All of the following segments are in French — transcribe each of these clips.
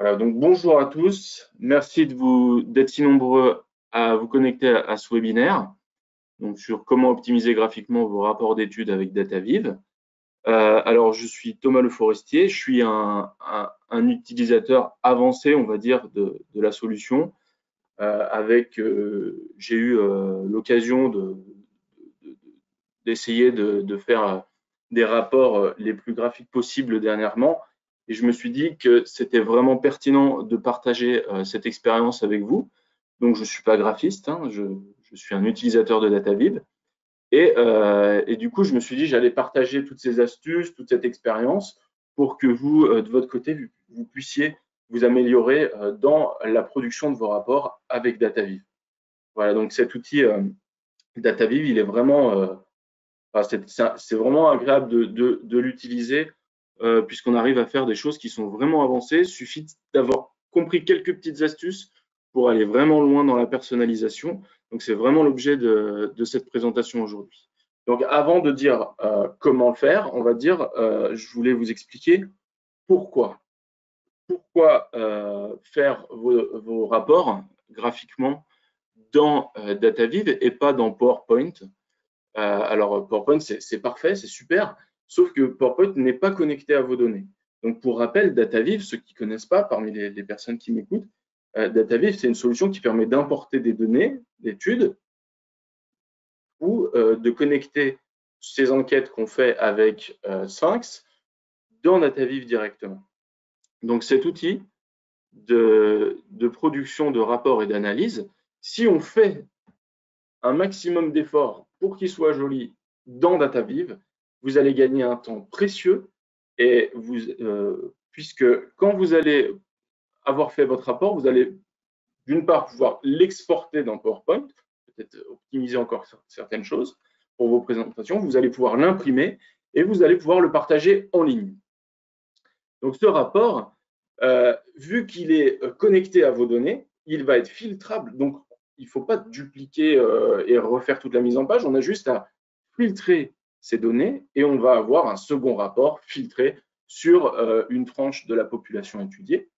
Voilà, donc bonjour à tous. Merci d'être si nombreux à vous connecter à ce webinaire donc sur comment optimiser graphiquement vos rapports d'études avec DataViv. Alors, je suis Thomas Le Forestier, je suis un utilisateur avancé, on va dire, de la solution. J'ai eu l'occasion d'essayer de faire des rapports les plus graphiques possibles dernièrement. Et je me suis dit que c'était vraiment pertinent de partager cette expérience avec vous. Donc, je ne suis pas graphiste, hein, je suis un utilisateur de DataViv. Et du coup, je me suis dit j'allais partager toutes ces astuces, toute cette expérience pour que vous, de votre côté, vous puissiez vous améliorer dans la production de vos rapports avec DataViv. Voilà, donc cet outil DataViv, il est vraiment c'est vraiment agréable de l'utiliser puisqu'on arrive à faire des choses qui sont vraiment avancées. Il suffit d'avoir compris quelques petites astuces pour aller vraiment loin dans la personnalisation. Donc, c'est vraiment l'objet de cette présentation aujourd'hui. Donc, avant de dire comment le faire, on va dire, je voulais vous expliquer pourquoi. Pourquoi faire vos rapports graphiquement dans DataViv et pas dans PowerPoint. Alors, PowerPoint, c'est parfait, c'est super, sauf que PowerPoint n'est pas connecté à vos données. Donc, pour rappel, DataViv, ceux qui ne connaissent pas, parmi les personnes qui m'écoutent, DataViv, c'est une solution qui permet d'importer des données d'études ou de connecter ces enquêtes qu'on fait avec Sphinx dans DataViv directement. Donc, cet outil de production de rapports et d'analyse, si on fait un maximum d'efforts pour qu'il soit joli dans DataViv, vous allez gagner un temps précieux et puisque quand vous allez avoir fait votre rapport, vous allez d'une part pouvoir l'exporter dans PowerPoint, peut-être optimiser encore certaines choses pour vos présentations, vous allez pouvoir l'imprimer et vous allez pouvoir le partager en ligne. Donc ce rapport, vu qu'il est connecté à vos données, il va être filtrable. Donc il ne faut pas dupliquer et refaire toute la mise en page. On a juste à filtrer ces données et on va avoir un second rapport filtré sur une tranche de la population étudiée.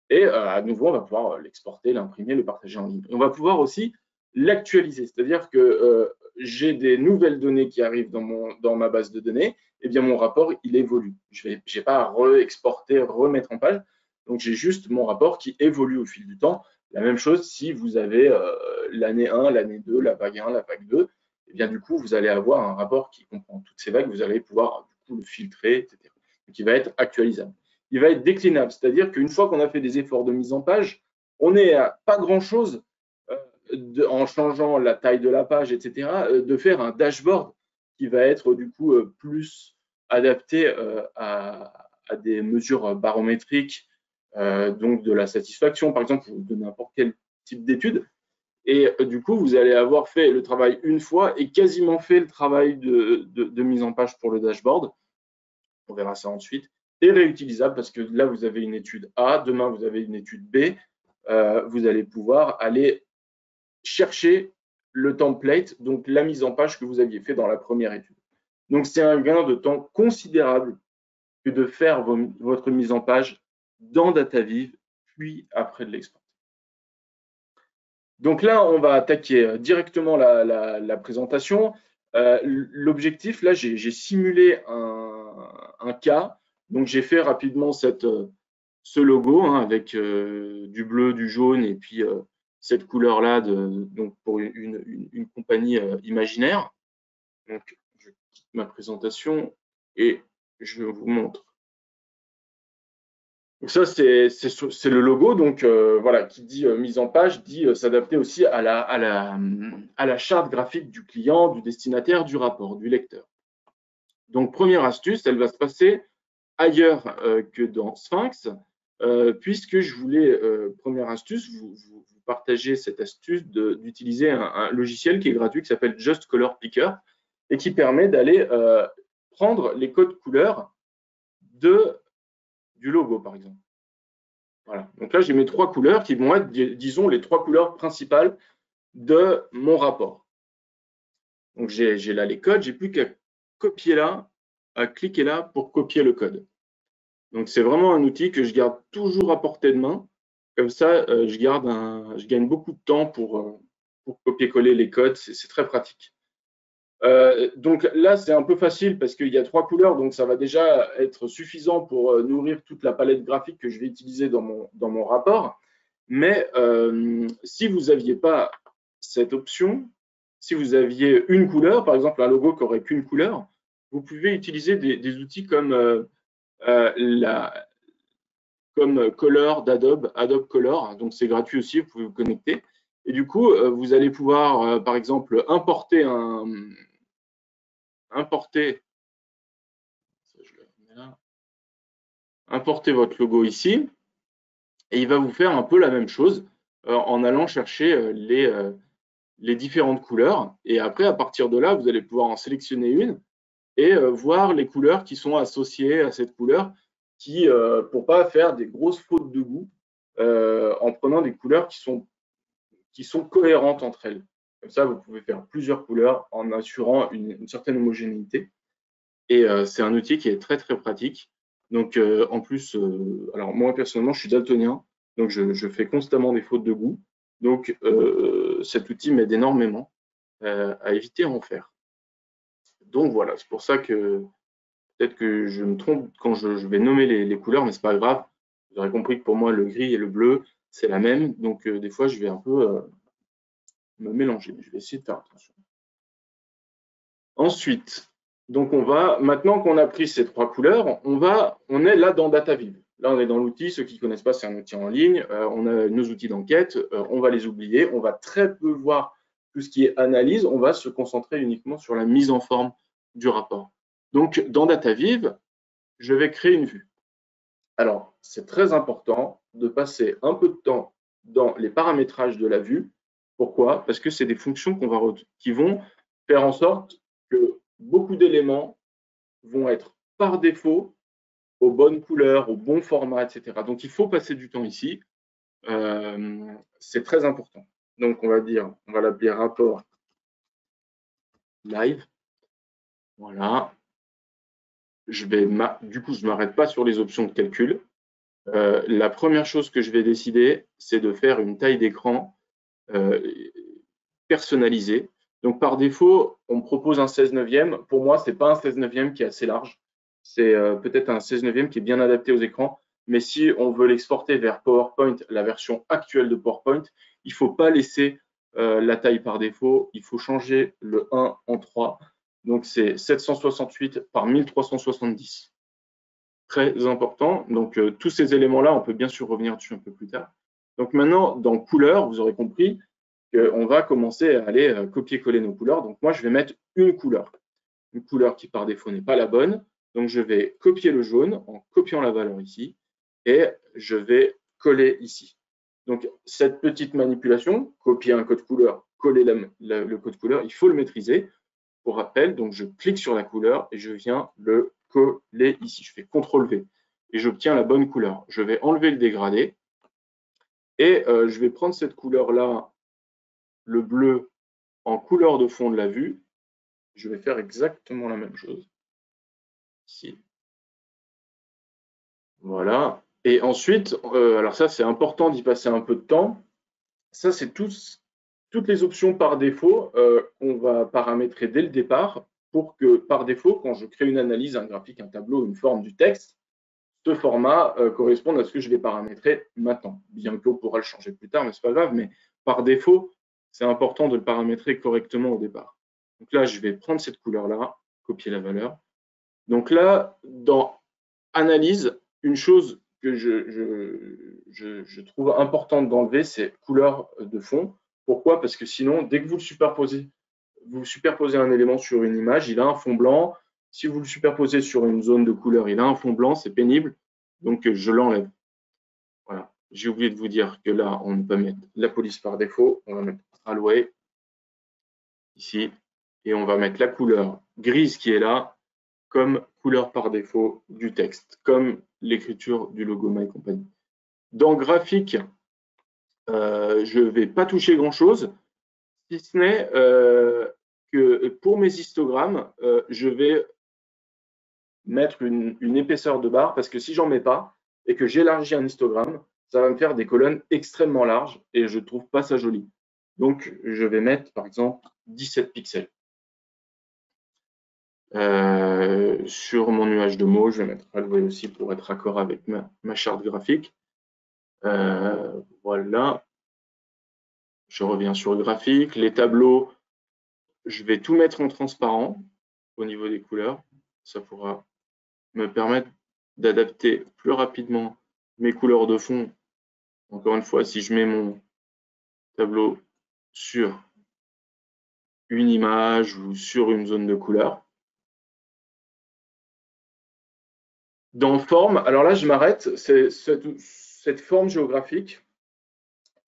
Et à nouveau, on va pouvoir l'exporter, l'imprimer, le partager en ligne. On va pouvoir aussi l'actualiser, c'est-à-dire que j'ai des nouvelles données qui arrivent dans ma base de données, et bien mon rapport, il évolue. Je n'ai pas à re-exporter, remettre en page, donc j'ai juste mon rapport qui évolue au fil du temps. La même chose si vous avez l'année 1, l'année 2, la vague 1, la vague 2, et bien du coup, vous allez avoir un rapport qui comprend toutes ces vagues, vous allez pouvoir du coup le filtrer, etc. Donc il va être actualisable. Il va être déclinable, c'est-à-dire qu'une fois qu'on a fait des efforts de mise en page, on n'est à pas grand-chose en changeant la taille de la page, etc., de faire un dashboard qui va être du coup plus adapté à des mesures barométriques, donc de la satisfaction, par exemple, de n'importe quel type d'étude. Et du coup, vous allez avoir fait le travail une fois et quasiment fait le travail de mise en page pour le dashboard. On verra ça ensuite. Et réutilisable parce que là, vous avez une étude A, demain, vous avez une étude B. Vous allez pouvoir aller chercher le template, donc la mise en page que vous aviez fait dans la première étude. Donc, c'est un gain de temps considérable que de faire votre mise en page dans DataViv, puis après de l'exporter. Donc là, on va attaquer directement la présentation. L'objectif, là, j'ai simulé un cas. Donc, j'ai fait rapidement ce logo hein, avec du bleu, du jaune et puis cette couleur-là donc pour une compagnie imaginaire. Donc, je quitte ma présentation et je vous montre. Donc ça, c'est le logo. Donc voilà, qui dit mise en page, dit s'adapter aussi à la charte graphique du client, du destinataire, du rapport, du lecteur. Donc première astuce, elle va se passer ailleurs que dans Sphinx, puisque je voulais, première astuce, vous partager cette astuce d'utiliser un logiciel qui est gratuit qui s'appelle Just Color Picker et qui permet d'aller prendre les codes couleurs du logo, par exemple. Voilà. Donc là, j'ai mes trois couleurs qui vont être, disons, les trois couleurs principales de mon rapport. Donc j'ai là les codes, j'ai plus qu'à copier là, à cliquer là pour copier le code. Donc, c'est vraiment un outil que je garde toujours à portée de main. Comme ça, je gagne beaucoup de temps pour copier-coller les codes. C'est très pratique. Donc là, c'est un peu facile parce qu'il y a 3 couleurs, donc ça va déjà être suffisant pour nourrir toute la palette graphique que je vais utiliser dans mon rapport. Mais si vous n'aviez pas cette option, si vous aviez une couleur, par exemple un logo qui n'aurait qu'une couleur, vous pouvez utiliser des outils comme Color d'Adobe, Adobe Color. Donc c'est gratuit aussi, vous pouvez vous connecter. Et du coup, vous allez pouvoir, par exemple, importer votre logo ici, et il va vous faire un peu la même chose en allant chercher les différentes couleurs. Et après, à partir de là, vous allez pouvoir en sélectionner une et voir les couleurs qui sont associées à cette couleur, pour ne pas faire des grosses fautes de goût, en prenant des couleurs qui sont cohérentes entre elles. Comme ça, vous pouvez faire plusieurs couleurs en assurant une certaine homogénéité. Et c'est un outil qui est très, très pratique. Donc, en plus, alors moi, personnellement, je suis daltonien, donc je fais constamment des fautes de goût. Donc, cet outil m'aide énormément à éviter à en faire. Donc, voilà, c'est pour ça que peut-être que je me trompe quand je vais nommer les couleurs, mais ce n'est pas grave. Vous aurez compris que pour moi, le gris et le bleu, c'est la même. Donc, des fois, je vais un peu me mélanger. Je vais essayer de faire attention. Ensuite, donc maintenant qu'on a pris ces 3 couleurs, on est là dans DataViv. Là, on est dans l'outil. Ceux qui ne connaissent pas, c'est un outil en ligne. On a nos outils d'enquête. On va les oublier. On va très peu voir tout ce qui est analyse. On va se concentrer uniquement sur la mise en forme du rapport. Donc, dans DataViv, je vais créer une vue. Alors, c'est très important de passer un peu de temps dans les paramétrages de la vue. Pourquoi? Parce que c'est des fonctions qui vont faire en sorte que beaucoup d'éléments vont être par défaut aux bonnes couleurs, au bon format, etc. Donc, il faut passer du temps ici. C'est très important. Donc, on va l'appeler rapport live. Voilà. Du coup, je ne m'arrête pas sur les options de calcul. La première chose que je vais décider, c'est de faire une taille d'écran personnalisée. Donc, par défaut, on me propose un 16/9. Pour moi, ce n'est pas un 16/9 qui est assez large. C'est peut-être un 16/9 qui est bien adapté aux écrans. Mais si on veut l'exporter vers PowerPoint, la version actuelle de PowerPoint, il ne faut pas laisser la taille par défaut. Il faut changer le 1 en 3. Donc, c'est 768 par 1370. Très important. Donc, tous ces éléments-là, on peut bien sûr revenir dessus un peu plus tard. Donc, maintenant, dans couleur, vous aurez compris qu'on va commencer à aller copier-coller nos couleurs. Donc, moi, je vais mettre une couleur qui, par défaut, n'est pas la bonne. Donc, je vais copier le jaune en copiant la valeur ici et je vais coller ici. Donc, cette petite manipulation, copier un code couleur, coller le code couleur, il faut le maîtriser. Pour rappel, donc je clique sur la couleur et je viens le coller ici. Je fais CTRL-V et j'obtiens la bonne couleur. Je vais enlever le dégradé et je vais prendre cette couleur-là, le bleu, en couleur de fond de la vue. Je vais faire exactement la même chose ici. Voilà. Et ensuite, alors ça, c'est important d'y passer un peu de temps. Ça, c'est toutes les options par défaut qu'on va paramétrer dès le départ pour que, par défaut, quand je crée une analyse, un graphique, un tableau, une forme du texte, ce format corresponde à ce que je vais paramétrer maintenant. Bien qu'on pourra le changer plus tard, mais ce n'est pas grave. Mais par défaut, c'est important de le paramétrer correctement au départ. Donc là, je vais prendre cette couleur-là, copier la valeur. Donc là, dans Analyse, une chose que je trouve importante d'enlever, c'est couleur de fond. Pourquoi? Parce que sinon, dès que vous superposez un élément sur une image, il a un fond blanc. Si vous le superposez sur une zone de couleur, il a un fond blanc, c'est pénible. Donc, je l'enlève. Voilà. J'ai oublié de vous dire que là, on peut mettre la police par défaut. On va mettre Alloy ici. Et on va mettre la couleur grise qui est là comme couleur par défaut du texte, comme l'écriture du logo My Company. Dans graphique, je ne vais pas toucher grand-chose, si ce n'est que pour mes histogrammes, je vais mettre une épaisseur de barre parce que si j'en mets pas et que j'élargis un histogramme, ça va me faire des colonnes extrêmement larges et je trouve pas ça joli. Donc, je vais mettre, par exemple, 17 pixels. Sur mon nuage de mots, je vais mettre Alloy aussi pour être raccord avec ma charte graphique. Voilà. Je reviens sur le graphique. Les tableaux, je vais tout mettre en transparent au niveau des couleurs. Ça pourra me permettre d'adapter plus rapidement mes couleurs de fond. Encore une fois, si je mets mon tableau sur une image ou sur une zone de couleur. Dans forme, alors là, je m'arrête. Cette forme géographique,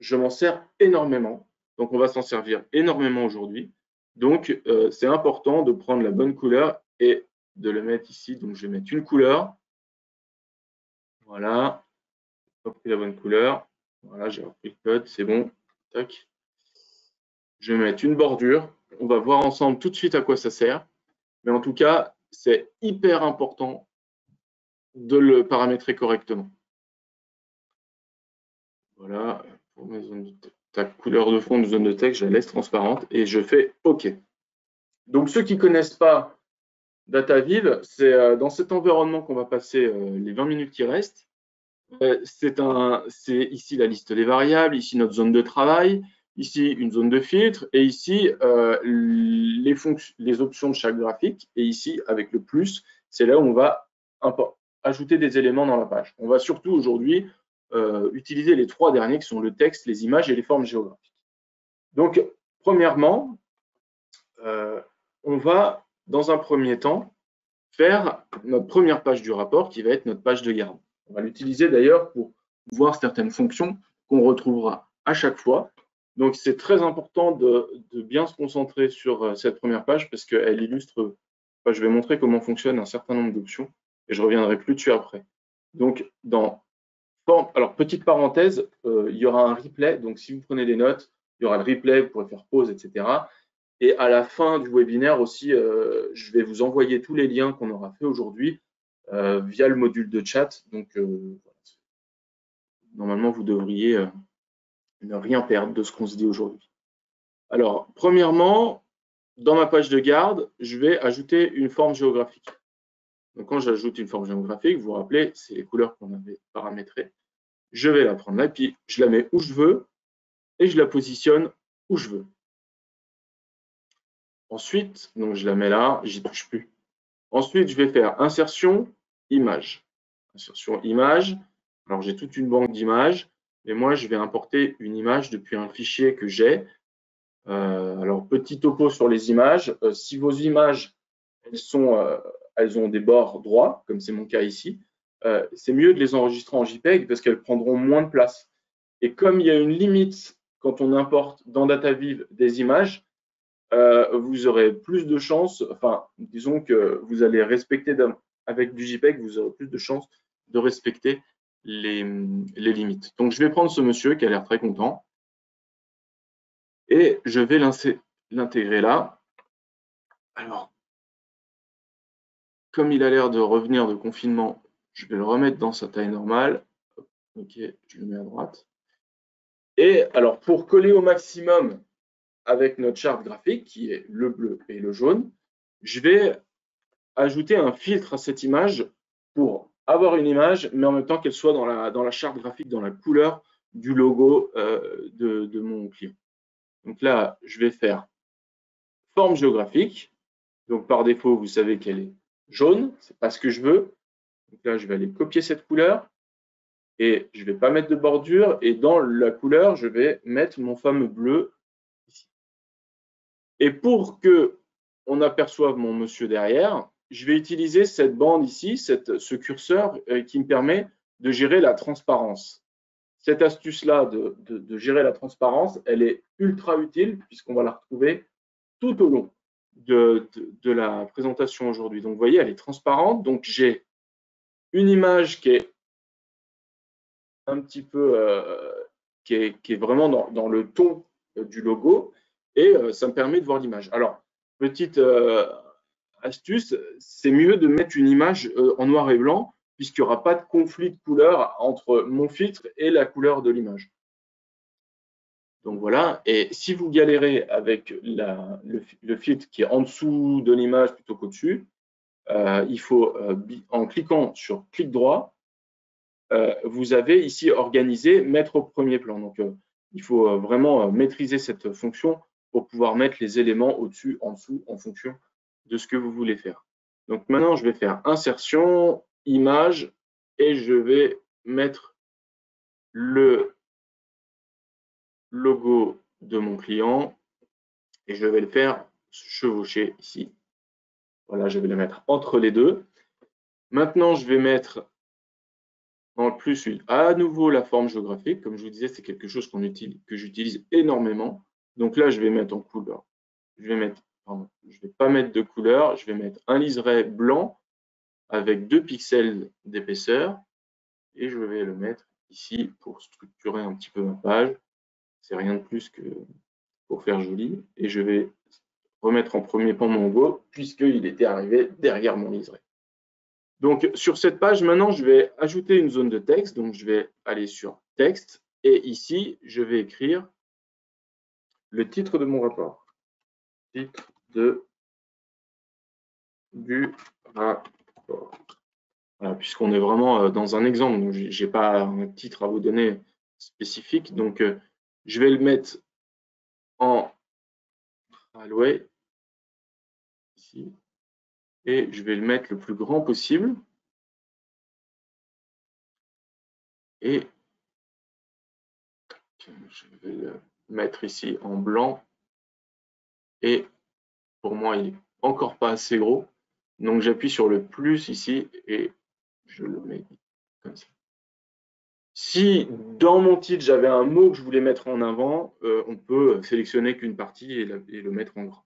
je m'en sers énormément. Donc, on va s'en servir énormément aujourd'hui. Donc, c'est important de prendre la bonne couleur et de le mettre ici. Donc, je vais mettre une couleur. Voilà. J'ai pris la bonne couleur. Voilà, j'ai repris le code. C'est bon. Tac. Je vais mettre une bordure. On va voir ensemble tout de suite à quoi ça sert. Mais en tout cas, c'est hyper important de le paramétrer correctement. Voilà, pour mes zones de texte. Ta couleur de fond de zone de texte, je la laisse transparente et je fais OK. Donc, ceux qui ne connaissent pas DataViv, c'est dans cet environnement qu'on va passer les 20 minutes qui restent. C'est ici la liste des variables, ici notre zone de travail, ici une zone de filtre et ici les options de chaque graphique. Et ici, avec le plus, c'est là où on va ajouter des éléments dans la page. On va surtout aujourd'hui utiliser les trois derniers qui sont le texte, les images et les formes géographiques. Donc, premièrement, on va, dans un premier temps, faire notre première page du rapport qui va être notre page de garde. On va l'utiliser d'ailleurs pour voir certaines fonctions qu'on retrouvera à chaque fois. Donc, c'est très important de bien se concentrer sur cette première page parce qu'elle illustre, enfin, je vais montrer comment fonctionne un certain nombre d'options et je reviendrai plus dessus après. Donc, dans forme, alors petite parenthèse, il y aura un replay. Donc, si vous prenez des notes, il y aura le replay, vous pourrez faire pause, etc. Et à la fin du webinaire aussi, je vais vous envoyer tous les liens qu'on aura fait aujourd'hui via le module de chat. Donc, normalement, vous devriez ne rien perdre de ce qu'on se dit aujourd'hui. Alors, premièrement, dans ma page de garde, je vais ajouter une forme géographique. Donc, quand j'ajoute une forme géographique, vous vous rappelez, c'est les couleurs qu'on avait paramétrées. Je vais la prendre là, et puis je la mets où je veux et je la positionne où je veux. Ensuite, donc je la mets là, j'y touche plus. Ensuite, je vais faire insertion, image. Insertion, image. Alors, j'ai toute une banque d'images, mais moi, je vais importer une image depuis un fichier que j'ai. Alors, petit topo sur les images. Si vos images, elles ont des bords droits, comme c'est mon cas ici, c'est mieux de les enregistrer en JPEG parce qu'elles prendront moins de place. Et comme il y a une limite quand on importe dans DataViv des images, vous aurez plus de chances, enfin, disons que vous allez respecter, avec du JPEG, vous aurez plus de chances de respecter les limites. Donc, je vais prendre ce monsieur qui a l'air très content et je vais l'intégrer là. Alors, comme il a l'air de revenir de confinement, je vais le remettre dans sa taille normale. Ok, je le mets à droite. Et alors, pour coller au maximum avec notre charte graphique, qui est le bleu et le jaune, je vais ajouter un filtre à cette image pour avoir une image, mais en même temps qu'elle soit dans la charte graphique, dans la couleur du logo de mon client. Donc là, je vais faire forme géographique. Donc par défaut, vous savez qu'elle est jaune, c'est pas ce que je veux. Donc là, je vais aller copier cette couleur et je ne vais pas mettre de bordure. Et dans la couleur, je vais mettre mon fameux bleu ici. Et pour que on aperçoive mon monsieur derrière, je vais utiliser cette bande ici, ce curseur qui me permet de gérer la transparence. Cette astuce-là de gérer la transparence, elle est ultra utile puisqu'on va la retrouver tout au long de la présentation aujourd'hui. Donc, vous voyez, elle est transparente. Donc, j'ai une image qui est un petit peu, qui est vraiment dans le ton du logo et ça me permet de voir l'image. Alors, petite astuce, c'est mieux de mettre une image en noir et blanc, puisqu'il n'y aura pas de conflit de couleur entre mon filtre et la couleur de l'image. Donc voilà, et si vous galérez avec le filtre qui est en dessous de l'image plutôt qu'au-dessus, il faut, en cliquant sur clic droit, vous avez ici organisé mettre au premier plan. Donc il faut vraiment maîtriser cette fonction pour pouvoir mettre les éléments au-dessus, en dessous, en fonction de ce que vous voulez faire. Donc maintenant, je vais faire insertion, image, et je vais mettre le logo de mon client et je vais le faire chevaucher ici. Voilà, je vais le mettre entre les deux. Maintenant, je vais mettre en plus à nouveau la forme géographique. Comme je vous disais, c'est quelque chose que j'utilise énormément. Donc là, je vais mettre en couleur. Je vais pas mettre de couleur. Je vais mettre un liseré blanc avec 2 pixels d'épaisseur et je vais le mettre ici pour structurer un petit peu ma page. C'est rien de plus que pour faire joli. Et je vais remettre en premier plan mon logo puisqu'il était arrivé derrière mon liseré. Donc, sur cette page, maintenant, je vais ajouter une zone de texte. Donc, je vais aller sur texte et ici, je vais écrire le titre de mon rapport. Titre du rapport. Voilà, puisqu'on est vraiment dans un exemple, donc je n'ai pas un titre à vous donner spécifique. Donc, je vais le mettre en Railway ici et je vais le mettre le plus grand possible. Et je vais le mettre ici en blanc. Et pour moi, il n'est encore pas assez gros. Donc, j'appuie sur le plus ici et je le mets comme ça. Si dans mon titre, j'avais un mot que je voulais mettre en avant, on peut sélectionner qu'une partie et le mettre en grand.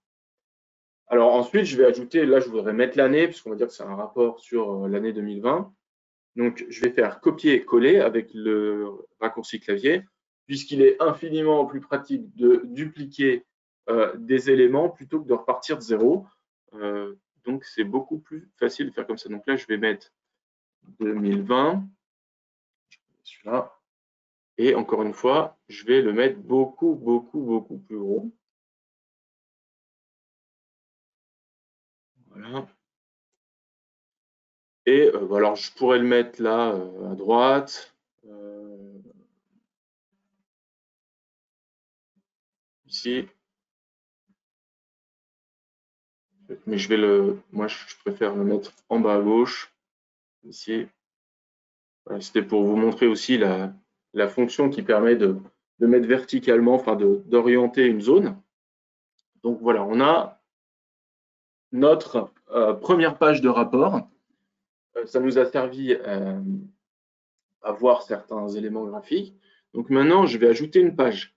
Alors ensuite, je vais ajouter, là, je voudrais mettre l'année, puisqu'on va dire que c'est un rapport sur l'année 2020. Donc, je vais faire copier-coller avec le raccourci clavier, puisqu'il est infiniment plus pratique de dupliquer des éléments plutôt que de repartir de zéro. Donc, c'est beaucoup plus facile de faire comme ça. Donc là, je vais mettre 2020, celui-là, et encore une fois, je vais le mettre beaucoup, beaucoup, beaucoup plus gros. Voilà. Et alors, je pourrais le mettre là à droite. Ici. Mais moi, je préfère le mettre en bas à gauche. Ici. Voilà, c'était pour vous montrer aussi la fonction qui permet de mettre verticalement, enfin d'orienter une zone. Donc voilà, on a notre première page de rapport. Ça nous a servi à voir certains éléments graphiques. Donc maintenant, je vais ajouter une page.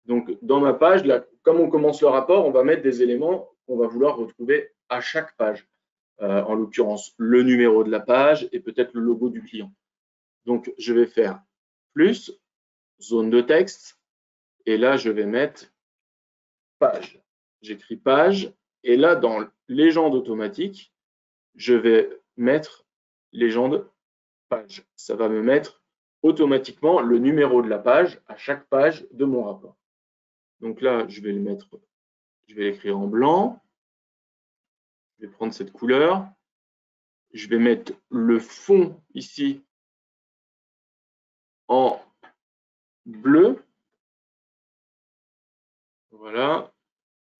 Donc dans ma page, là, comme on commence le rapport, on va mettre des éléments qu'on va vouloir retrouver à chaque page. En l'occurrence, le numéro de la page et peut-être le logo du client. Donc je vais faire plus, zone de texte, et là je vais mettre page. J'écris page, et là dans légende automatique, je vais mettre légende page. Ça va me mettre automatiquement le numéro de la page à chaque page de mon rapport. Donc là, je vais l'écrire en blanc. Je vais prendre cette couleur. Je vais mettre le fond ici en bleu. Voilà.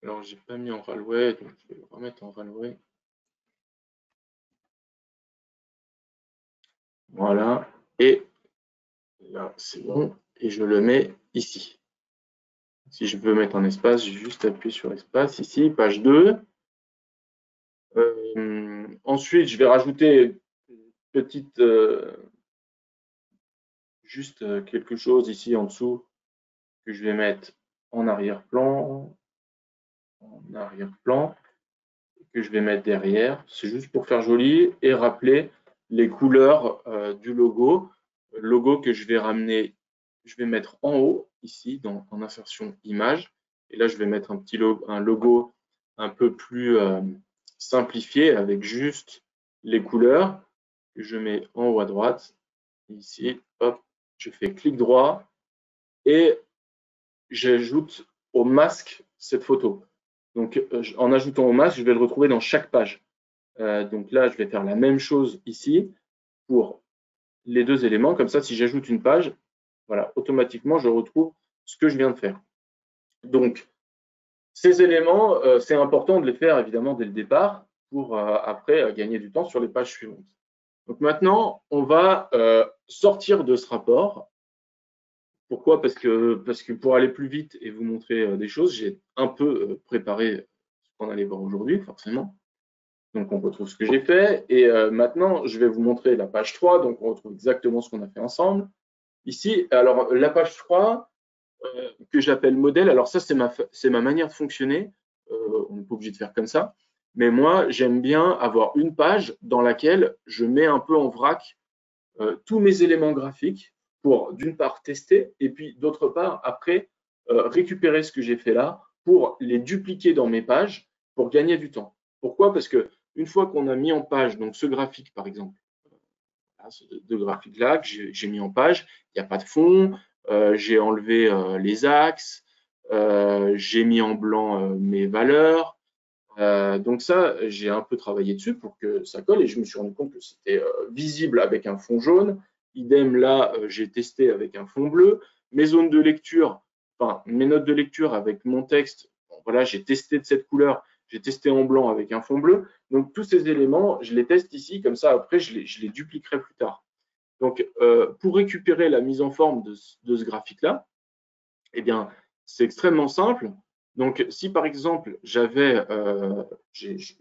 Alors, j'ai pas mis en railway, donc je vais le remettre en railway. Voilà. Et là, c'est bon. Et je le mets ici. Si je veux mettre un espace, j'ai juste appuyé sur espace ici, page 2. Ensuite, je vais rajouter une petite, juste quelque chose ici en dessous que je vais mettre en arrière-plan, que je vais mettre derrière. C'est juste pour faire joli et rappeler les couleurs du logo. Le logo que je vais ramener, je vais mettre en haut, ici, en insertion image. Et là, je vais mettre un logo un peu plus simplifier avec juste les couleurs que je mets en haut à droite. Ici, hop, je fais clic droit et j'ajoute au masque cette photo. Donc, en ajoutant au masque, je vais le retrouver dans chaque page. Donc là, je vais faire la même chose ici pour les deux éléments. Comme ça, si j'ajoute une page, voilà, automatiquement, je retrouve ce que je viens de faire. Donc, ces éléments, c'est important de les faire évidemment dès le départ pour après gagner du temps sur les pages suivantes. Donc maintenant, on va sortir de ce rapport. Pourquoi? Parce que pour aller plus vite et vous montrer des choses, j'ai un peu préparé ce qu'on allait voir aujourd'hui, forcément. Donc, on retrouve ce que j'ai fait. Et maintenant, je vais vous montrer la page 3. Donc, on retrouve exactement ce qu'on a fait ensemble. Ici, alors, la page 3, que j'appelle modèle, alors ça, c'est ma manière de fonctionner. On n'est pas obligé de faire comme ça. Mais moi, j'aime bien avoir une page dans laquelle je mets un peu en vrac tous mes éléments graphiques pour, d'une part, tester et puis, d'autre part, après, récupérer ce que j'ai fait là pour les dupliquer dans mes pages pour gagner du temps. Pourquoi? Parce que une fois qu'on a mis en page, donc ce graphique par exemple, ce deux graphiques-là que j'ai mis en page, il n'y a pas de fond, j'ai enlevé les axes, j'ai mis en blanc mes valeurs. Donc ça, j'ai un peu travaillé dessus pour que ça colle et je me suis rendu compte que c'était visible avec un fond jaune. Idem là, j'ai testé avec un fond bleu. Mes zones de lecture, enfin mes notes de lecture avec mon texte, bon, voilà, j'ai testé de cette couleur, j'ai testé en blanc avec un fond bleu. Donc tous ces éléments, je les teste ici, comme ça après je les dupliquerai plus tard. Donc pour récupérer la mise en forme de ce graphique-là, eh bien c'est extrêmement simple. Donc si par exemple j'avais, je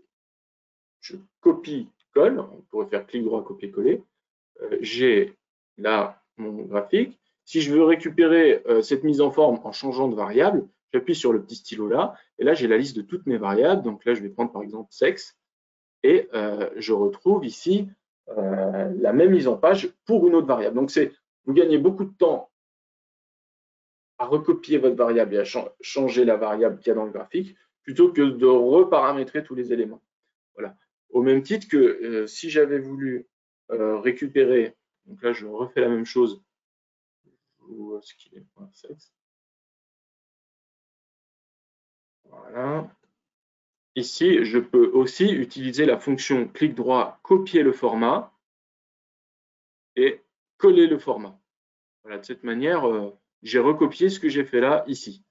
copie-colle, on pourrait faire clic droit copier-coller, j'ai là mon graphique. Si je veux récupérer cette mise en forme en changeant de variable, j'appuie sur le petit stylo là, et là j'ai la liste de toutes mes variables. Donc là je vais prendre par exemple sexe, et je retrouve ici la même mise en page pour une autre variable. Donc vous gagnez beaucoup de temps à recopier votre variable et à changer la variable qu'il y a dans le graphique, plutôt que de reparamétrer tous les éléments. Voilà. Au même titre que si j'avais voulu récupérer, donc là je refais la même chose, où est-ce qu'il est, voilà. Ici, je peux aussi utiliser la fonction clic droit, copier le format et coller le format. Voilà, de cette manière, j'ai recopié ce que j'ai fait là, ici.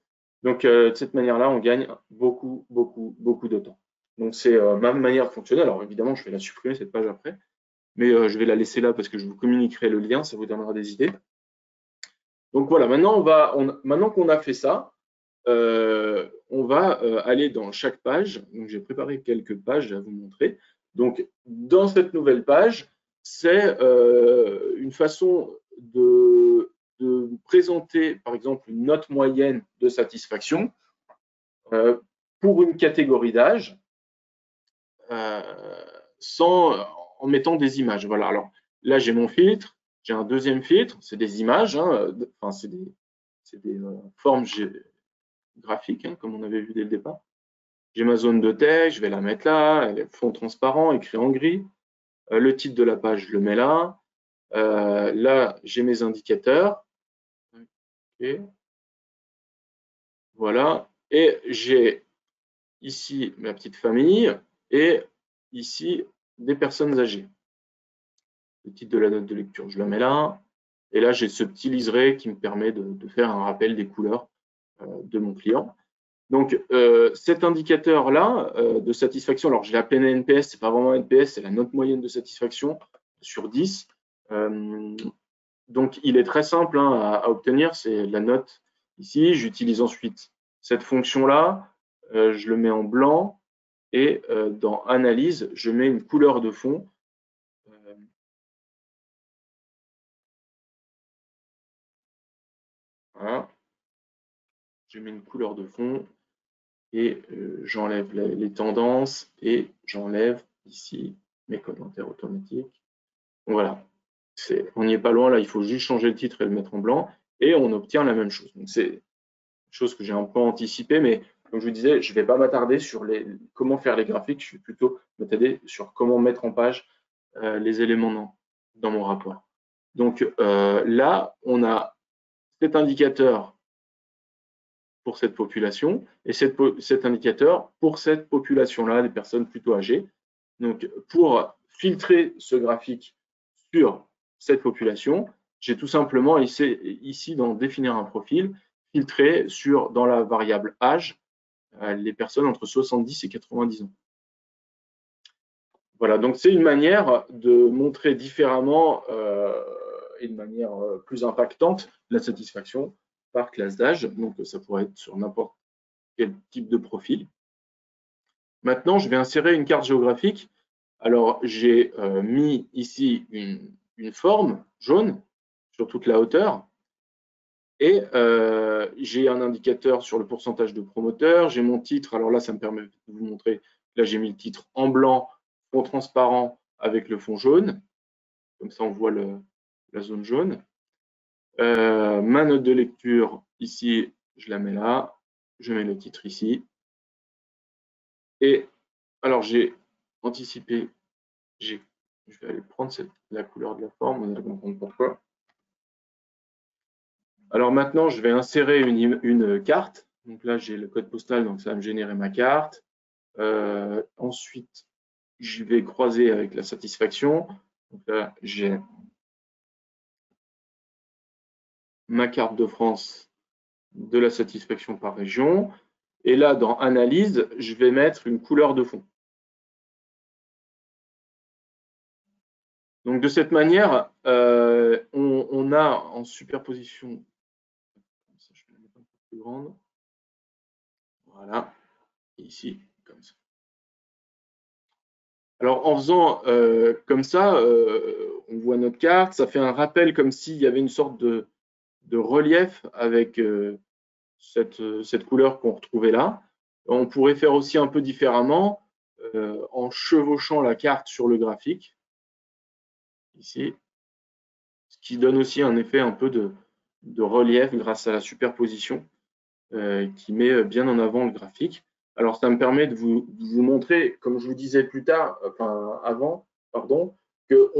Donc, de cette manière-là, on gagne beaucoup, beaucoup, beaucoup de temps. Donc, c'est ma manière de fonctionner. Alors, évidemment, je vais la supprimer, cette page après, mais je vais la laisser là parce que je vous communiquerai le lien, ça vous donnera des idées. Donc, voilà, maintenant, maintenant qu'on a fait ça, on va aller dans chaque page. Donc, j'ai préparé quelques pages à vous montrer. Donc, dans cette nouvelle page, c'est une façon de présenter, par exemple, une note moyenne de satisfaction pour une catégorie d'âge en mettant des images. Voilà. Alors, là, j'ai mon filtre. J'ai un deuxième filtre. C'est des images. Enfin, c'est des formes graphique, comme on avait vu dès le départ. J'ai ma zone de texte, je vais la mettre là, elle est fond transparent, écrit en gris. Le titre de la page, je le mets là. Là, j'ai mes indicateurs. Okay. Voilà. Et j'ai ici ma petite famille et ici des personnes âgées. Le titre de la note de lecture, je le mets là. Et là, j'ai ce petit liseré qui me permet de faire un rappel des couleurs de mon client. Donc, cet indicateur-là de satisfaction, alors je l'ai appelé NPS, c'est pas vraiment NPS, c'est la note moyenne de satisfaction sur 10. Donc, il est très simple à obtenir, c'est la note ici. J'utilise ensuite cette fonction-là, je le mets en blanc et dans Analyse, je mets une couleur de fond. Voilà. Je mets une couleur de fond et j'enlève les tendances et j'enlève ici mes commentaires automatiques. Voilà, on n'y est pas loin là, il faut juste changer le titre et le mettre en blanc et on obtient la même chose. Donc c'est une chose que j'ai un peu anticipée, mais Donc, je vous disais, je ne vais pas m'attarder sur comment faire les graphiques, je vais plutôt m'attarder sur comment mettre en page les éléments dans mon rapport. Donc là, on a cet indicateur pour cette population et cet indicateur pour cette population-là, des personnes plutôt âgées. Donc, pour filtrer ce graphique sur cette population, j'ai tout simplement ici dans définir un profil, filtrer dans la variable âge les personnes entre 70 et 90 ans. Voilà, donc c'est une manière de montrer différemment et de manière plus impactante la satisfaction par classe d'âge. Donc ça pourrait être sur n'importe quel type de profil. Maintenant, je vais insérer une carte géographique. Alors, j'ai mis ici une forme jaune sur toute la hauteur. Et j'ai un indicateur sur le pourcentage de promoteurs. J'ai mon titre. Alors là, ça me permet de vous montrer. Là, j'ai mis le titre en blanc, fond transparent avec le fond jaune. Comme ça, on voit la zone jaune. Ma note de lecture, ici, je la mets là. Je mets le titre ici. Et alors, j'ai anticipé. Je vais aller prendre la couleur de la forme. On va comprendre pourquoi. Alors maintenant, je vais insérer une carte. Donc là, j'ai le code postal, donc ça va me générer ma carte. Ensuite, je vais croiser avec la satisfaction. Donc là, j'ai ma carte de France de la satisfaction par région. Et là, dans Analyse, je vais mettre une couleur de fond. Donc de cette manière, on a en superposition, ça, je vais la mettre un peu plus grande. Voilà, ici, comme ça. Alors, en faisant comme ça, on voit notre carte, ça fait un rappel comme s'il y avait une sorte de relief avec cette couleur qu'on retrouvait là. On pourrait faire aussi un peu différemment en chevauchant la carte sur le graphique, ici, ce qui donne aussi un effet un peu de relief grâce à la superposition qui met bien en avant le graphique. Alors, ça me permet de vous montrer, comme je vous disais plus tard, qu'on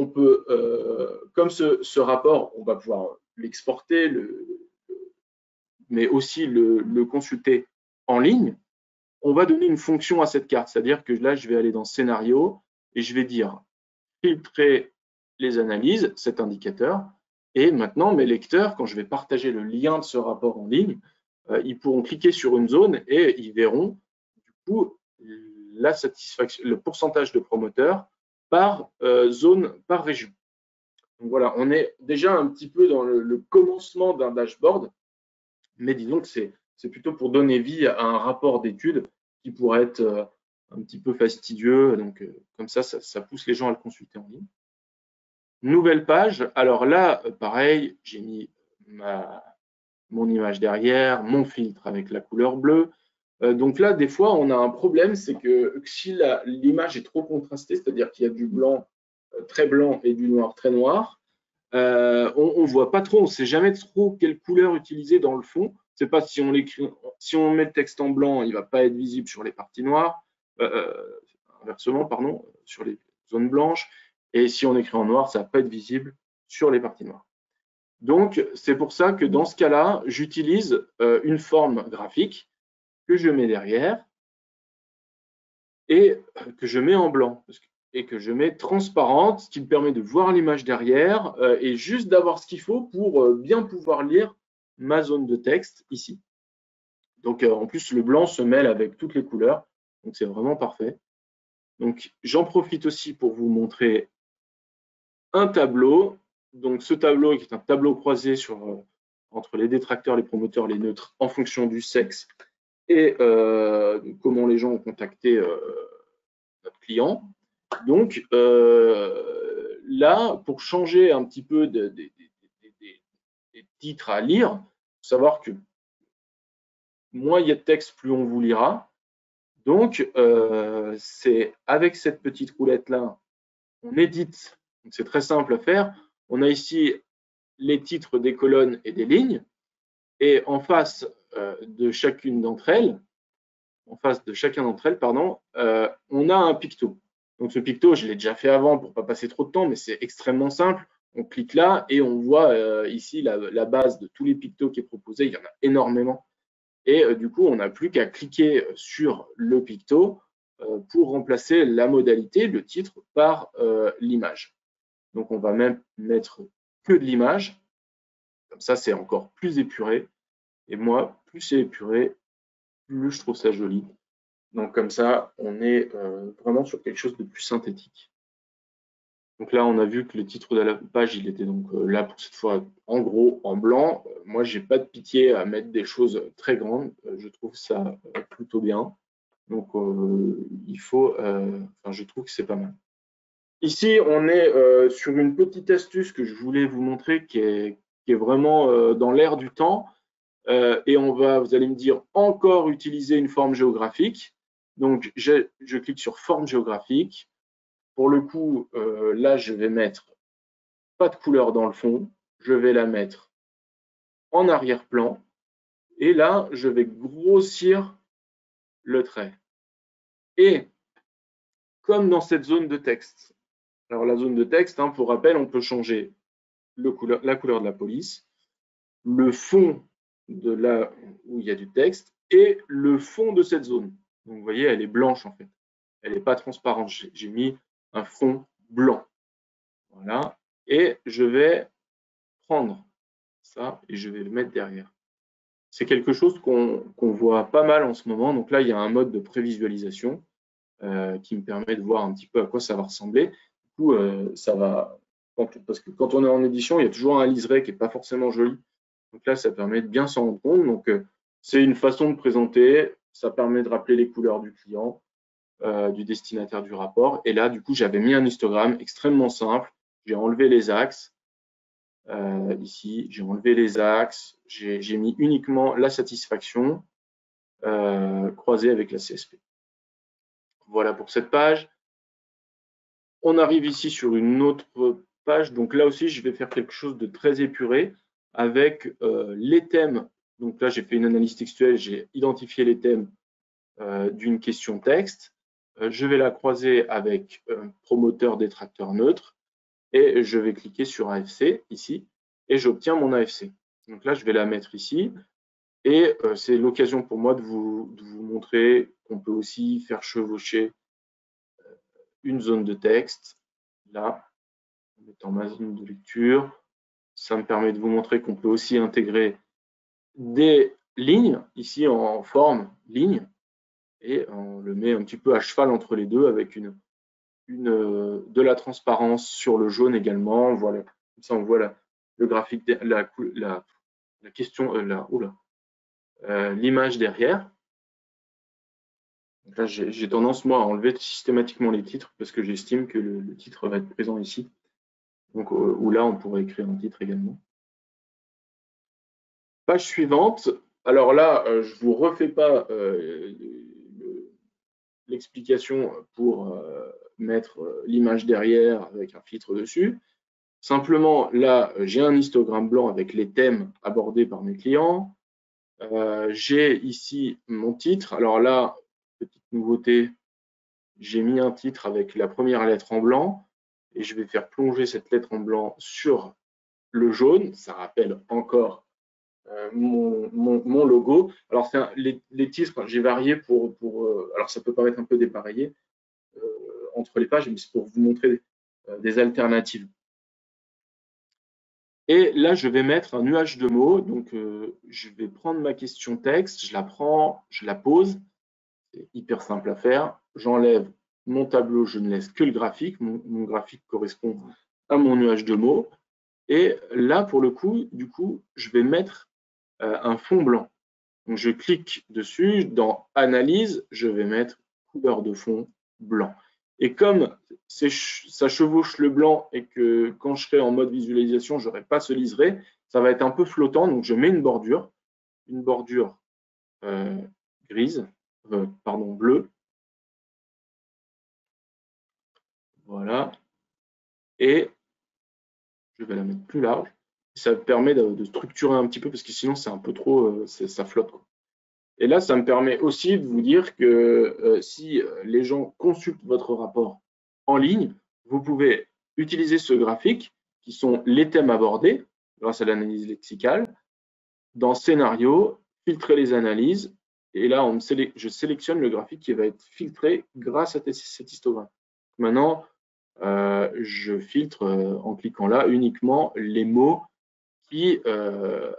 peut, comme ce rapport, on va pouvoir l'exporter, mais aussi le consulter en ligne. On va donner une fonction à cette carte, c'est-à-dire que là, je vais aller dans Scénario et je vais dire filtrer les analyses, cet indicateur, et maintenant, mes lecteurs, quand je vais partager le lien de ce rapport en ligne, ils pourront cliquer sur une zone et ils verront du coup la satisfaction, le pourcentage de promoteurs par zone, par région. Donc voilà, on est déjà un petit peu dans le commencement d'un dashboard, mais disons que c'est plutôt pour donner vie à un rapport d'études qui pourrait être un petit peu fastidieux. Donc comme ça pousse les gens à le consulter en ligne. Nouvelle page. Alors là, pareil, j'ai mis mon image derrière, mon filtre avec la couleur bleue. Donc là, des fois, on a un problème, c'est que si l'image est trop contrastée, c'est-à-dire qu'il y a du blanc très blanc et du noir très noir, on ne voit pas trop, on ne sait jamais trop quelle couleur utiliser dans le fond. C'est pas si on met le texte en blanc, il ne va pas être visible sur les parties noires, inversement, pardon, sur les zones blanches. Et si on écrit en noir, ça ne va pas être visible sur les parties noires. Donc, c'est pour ça que dans ce cas-là, j'utilise une forme graphique que je mets derrière et que je mets en blanc et que je mets transparente, ce qui me permet de voir l'image derrière et juste d'avoir ce qu'il faut pour bien pouvoir lire ma zone de texte ici. Donc, en plus, le blanc se mêle avec toutes les couleurs, donc c'est vraiment parfait. Donc, j'en profite aussi pour vous montrer un tableau. Donc, ce tableau qui est un tableau croisé entre les détracteurs, les promoteurs, les neutres en fonction du sexe et comment les gens ont contacté notre client. Donc, là, pour changer un petit peu des titres à lire, il faut savoir que moins il y a de texte, plus on vous lira. Donc, c'est avec cette petite roulette-là, on édite. C'est très simple à faire. On a ici les titres des colonnes et des lignes. Et en face de chacune d'entre elles, en face de chacun d'entre elles, pardon, on a un picto. Donc ce picto, je l'ai déjà fait avant pour ne pas passer trop de temps, mais c'est extrêmement simple. On clique là et on voit ici la base de tous les pictos qui est proposé. Il y en a énormément. Et du coup, on n'a plus qu'à cliquer sur le picto pour remplacer la modalité, le titre, par l'image. Donc on va même mettre que de l'image. Comme ça, c'est encore plus épuré. Et moi, plus c'est épuré, plus je trouve ça joli. Donc comme ça, on est vraiment sur quelque chose de plus synthétique. Donc là, on a vu que le titre de la page, il était donc là pour cette fois en gros, en blanc. Moi, j'ai pas de pitié à mettre des choses très grandes. Je trouve ça plutôt bien. Donc il faut, enfin, je trouve que c'est pas mal. Ici, on est sur une petite astuce que je voulais vous montrer qui est vraiment dans l'air du temps. Et vous allez me dire, encore utiliser une forme géographique. Donc, je clique sur forme géographique. Pour le coup, là, je vais mettre pas de couleur dans le fond. Je vais la mettre en arrière-plan. Et là, je vais grossir le trait. Et comme dans cette zone de texte, alors la zone de texte, hein, pour rappel, on peut changer la couleur de la police, le fond de là où il y a du texte et le fond de cette zone. Donc vous voyez, elle est blanche en fait. Elle n'est pas transparente. J'ai mis un fond blanc. Voilà. Et je vais prendre ça et je vais le mettre derrière. C'est quelque chose qu'on voit pas mal en ce moment. Donc là, il y a un mode de prévisualisation qui me permet de voir un petit peu à quoi ça va ressembler. Du coup, ça va. Parce que quand on est en édition, il y a toujours un liseré qui n'est pas forcément joli. Donc là, ça permet de bien s'en rendre compte. Donc, c'est une façon de présenter. Ça permet de rappeler les couleurs du client, du destinataire du rapport. Et là, du coup, j'avais mis un histogramme extrêmement simple. J'ai enlevé les axes. Ici, j'ai enlevé les axes. J'ai mis uniquement la satisfaction croisée avec la CSP. Voilà pour cette page. On arrive ici sur une autre page. Donc là aussi, je vais faire quelque chose de très épuré avec les thèmes. Donc là, j'ai fait une analyse textuelle, j'ai identifié les thèmes d'une question texte. Je vais la croiser avec promoteur détracteur neutre et je vais cliquer sur AFC ici et j'obtiens mon AFC. Donc là, je vais la mettre ici et c'est l'occasion pour moi de vous montrer qu'on peut aussi faire chevaucher une zone de texte. Là, en mettant ma zone de lecture, ça me permet de vous montrer qu'on peut aussi intégrer des lignes, ici en forme ligne, et on le met un petit peu à cheval entre les deux avec de la transparence sur le jaune également. Voilà. Comme ça, on voit le graphique, la question, l'image derrière. Donc là, j'ai tendance, moi, à enlever systématiquement les titres parce que j'estime que le titre va être présent ici. Donc, où là, on pourrait écrire un titre également. Page suivante. Alors là, je ne vous refais pas l'explication pour mettre l'image derrière avec un filtre dessus. Simplement, là, j'ai un histogramme blanc avec les thèmes abordés par mes clients. J'ai ici mon titre. Alors là, petite nouveauté, j'ai mis un titre avec la première lettre en blanc et je vais faire plonger cette lettre en blanc sur le jaune. Ça rappelle encore mon logo. Alors, les titres, j'ai varié alors ça peut paraître un peu dépareillé entre les pages, mais c'est pour vous montrer des alternatives. Et là, je vais mettre un nuage de mots. Donc, je vais prendre ma question texte, je la prends, je la pose. C'est hyper simple à faire. J'enlève mon tableau, je ne laisse que le graphique. Mon graphique correspond à mon nuage de mots. Et là, pour le coup, du coup, je vais mettre un fond blanc. Donc, je clique dessus. Dans Analyse, je vais mettre couleur de fond blanc. Et comme ça chevauche le blanc et que quand je serai en mode visualisation, je n'aurai pas ce liseré, ça va être un peu flottant. Donc, je mets une bordure grise, bleue. Voilà. Et je vais la mettre plus large. Ça permet de structurer un petit peu parce que sinon, c'est un peu trop, ça flotte, quoi. Et là, ça me permet aussi de vous dire que si les gens consultent votre rapport en ligne, vous pouvez utiliser ce graphique qui sont les thèmes abordés grâce à l'analyse lexicale. Dans Scénario, filtrer les analyses. Et là, je sélectionne le graphique qui va être filtré grâce à cet histogramme. Maintenant, je filtre en cliquant là uniquement les mots qui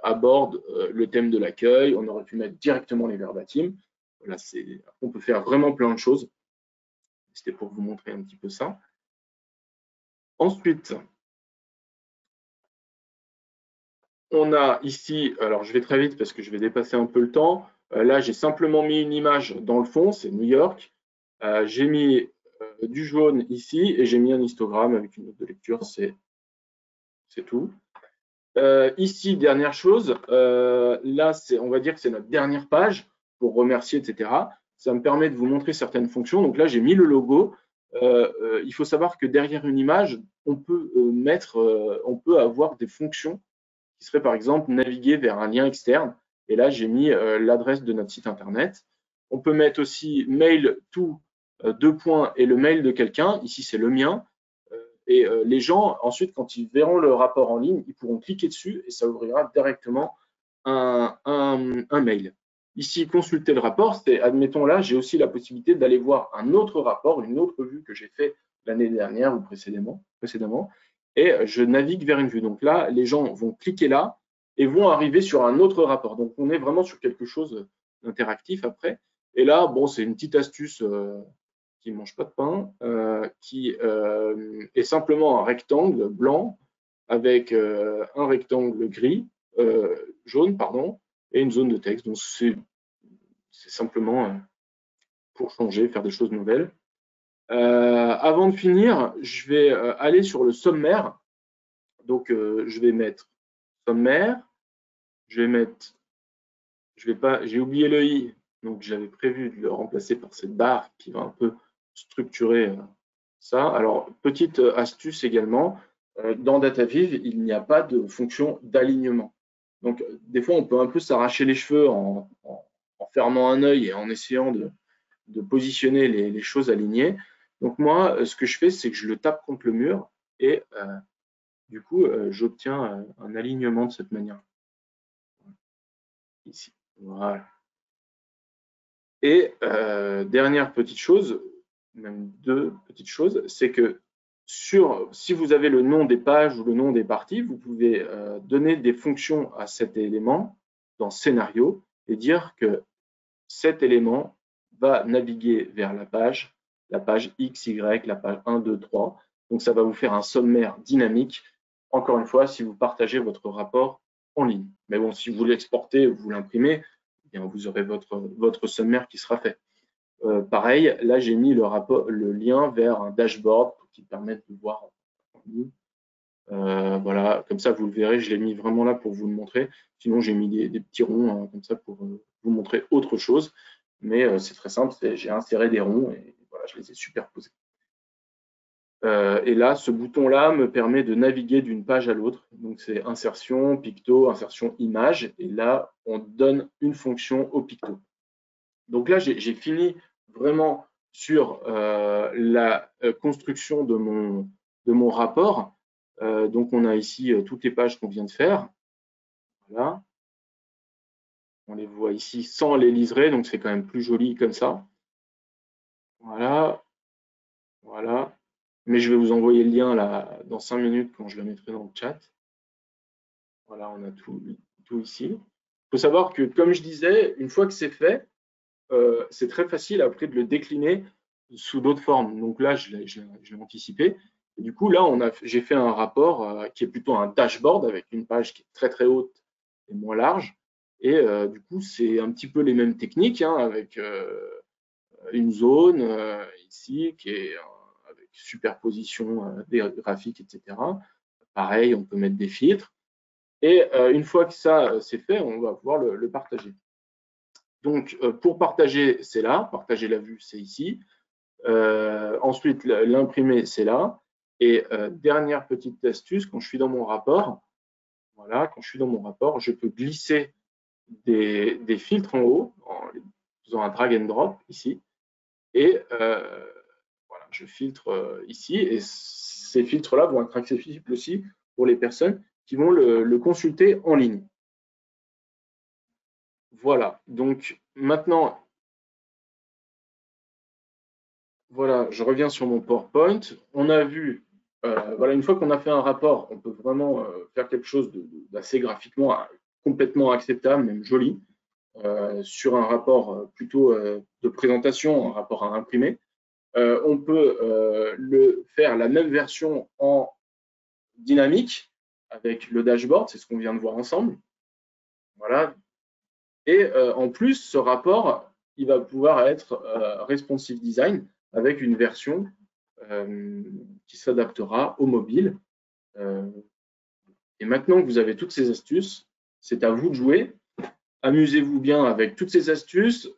abordent le thème de l'accueil. On aurait pu mettre directement les verbatims. Là, on peut faire vraiment plein de choses. C'était pour vous montrer un petit peu ça. Ensuite, on a ici, alors je vais très vite parce que je vais dépasser un peu le temps. Là, j'ai simplement mis une image dans le fond, c'est New York. J'ai mis du jaune ici et j'ai mis un histogramme avec une note de lecture, c'est tout. Ici, dernière chose, là, on va dire que c'est notre dernière page pour remercier, etc. Ça me permet de vous montrer certaines fonctions. Donc là, j'ai mis le logo. Il faut savoir que derrière une image, on peut avoir des fonctions qui seraient par exemple naviguer vers un lien externe. Et là, j'ai mis l'adresse de notre site internet. On peut mettre aussi mail to deux points et le mail de quelqu'un. Ici, c'est le mien. Et les gens, ensuite, quand ils verront le rapport en ligne, ils pourront cliquer dessus et ça ouvrira directement un mail. Ici, consulter le rapport, c'est, admettons là, j'ai aussi la possibilité d'aller voir un autre rapport, une autre vue que j'ai fait l'année dernière ou précédemment, et je navigue vers une vue. Donc là, les gens vont cliquer là et vont arriver sur un autre rapport. Donc on est vraiment sur quelque chose d'interactif après. Et là, bon, c'est une petite astuce qui ne mange pas de pain, qui est simplement un rectangle blanc avec un rectangle gris, jaune, pardon, et une zone de texte. Donc c'est simplement pour changer, faire des choses nouvelles. Avant de finir, je vais aller sur le sommaire. Donc je vais mettre sommaire, je vais mettre, j'ai oublié le i, donc j'avais prévu de le remplacer par cette barre qui va un peu structurer ça. Alors, petite astuce également, dans DataViv, il n'y a pas de fonction d'alignement. Donc, des fois, on peut un peu s'arracher les cheveux en fermant un œil et en essayant de positionner les choses alignées. Donc, moi, ce que je fais, c'est que je le tape contre le mur et du coup, j'obtiens un alignement de cette manière. Ici. Voilà. Et dernière petite chose, même deux petites choses, c'est que si vous avez le nom des pages ou le nom des parties, vous pouvez donner des fonctions à cet élément dans Scénario et dire que cet élément va naviguer vers la page X, Y, la page 1, 2, 3. Donc ça va vous faire un sommaire dynamique, encore une fois, si vous partagez votre rapport en ligne. Mais bon, si vous l'exportez ou vous l'imprimez, eh bien, vous aurez votre sommaire qui sera fait. Pareil, là, j'ai mis le lien vers un dashboard qui permet de voir en ligne. Voilà, comme ça, vous le verrez, je l'ai mis vraiment là pour vous le montrer. Sinon, j'ai mis des petits ronds comme ça pour vous montrer autre chose. Mais c'est très simple, j'ai inséré des ronds et voilà, je les ai superposés. Et là, ce bouton-là me permet de naviguer d'une page à l'autre. Donc, c'est insertion, picto, insertion, image. Et là, on donne une fonction au picto. Donc là, j'ai fini vraiment sur la construction de mon rapport. Donc, on a ici toutes les pages qu'on vient de faire. Voilà. On les voit ici sans les liserés, donc c'est quand même plus joli comme ça. Voilà. Voilà. Mais je vais vous envoyer le lien là dans 5 minutes quand je le mettrai dans le chat. Voilà, on a tout ici. Il faut savoir que, comme je disais, une fois que c'est fait, c'est très facile après de le décliner sous d'autres formes. Donc là, je l'ai anticipé. Et du coup, là, j'ai fait un rapport qui est plutôt un dashboard avec une page qui est très très haute et moins large. Et du coup, c'est un petit peu les mêmes techniques hein, avec une zone ici qui est avec superposition des graphiques, etc. Pareil, on peut mettre des filtres. Et une fois que ça c'est fait, on va pouvoir le partager. Donc, pour partager, c'est là. Partager la vue, c'est ici. Ensuite, l'imprimer, c'est là. Et dernière petite astuce, quand je suis dans mon rapport, voilà, quand je suis dans mon rapport, je peux glisser des filtres en haut, faisant un drag and drop ici. Et voilà, je filtre ici. Et ces filtres-là vont être accessibles aussi pour les personnes qui vont le consulter en ligne. Voilà, donc maintenant, voilà, je reviens sur mon PowerPoint. On a vu, voilà, une fois qu'on a fait un rapport, on peut vraiment faire quelque chose d'assez graphiquement complètement acceptable, même joli, sur un rapport plutôt de présentation, un rapport à imprimer. On peut faire la même version en dynamique avec le dashboard, c'est ce qu'on vient de voir ensemble. Voilà. Et en plus, ce rapport, il va pouvoir être responsive design avec une version qui s'adaptera au mobile. Et maintenant que vous avez toutes ces astuces, c'est à vous de jouer. Amusez-vous bien avec toutes ces astuces.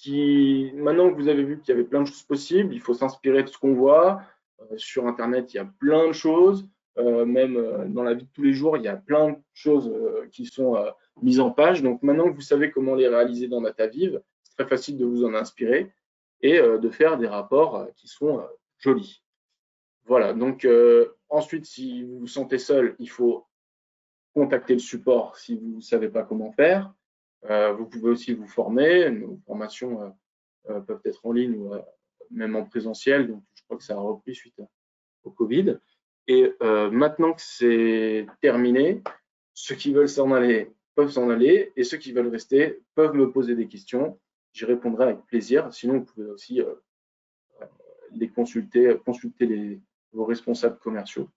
Maintenant que vous avez vu qu'il y avait plein de choses possibles, il faut s'inspirer de ce qu'on voit. Sur Internet, il y a plein de choses. Même dans la vie de tous les jours, il y a plein de choses qui sont mises en page. Donc maintenant que vous savez comment les réaliser dans DataViv, c'est très facile de vous en inspirer et de faire des rapports qui sont jolis. Voilà, donc ensuite, si vous vous sentez seul, il faut contacter le support si vous ne savez pas comment faire. Vous pouvez aussi vous former. Nos formations peuvent être en ligne ou même en présentiel. Donc, je crois que ça a repris suite au Covid. Et maintenant que c'est terminé, ceux qui veulent s'en aller peuvent s'en aller et ceux qui veulent rester peuvent me poser des questions. J'y répondrai avec plaisir. Sinon, vous pouvez aussi les consulter vos responsables commerciaux.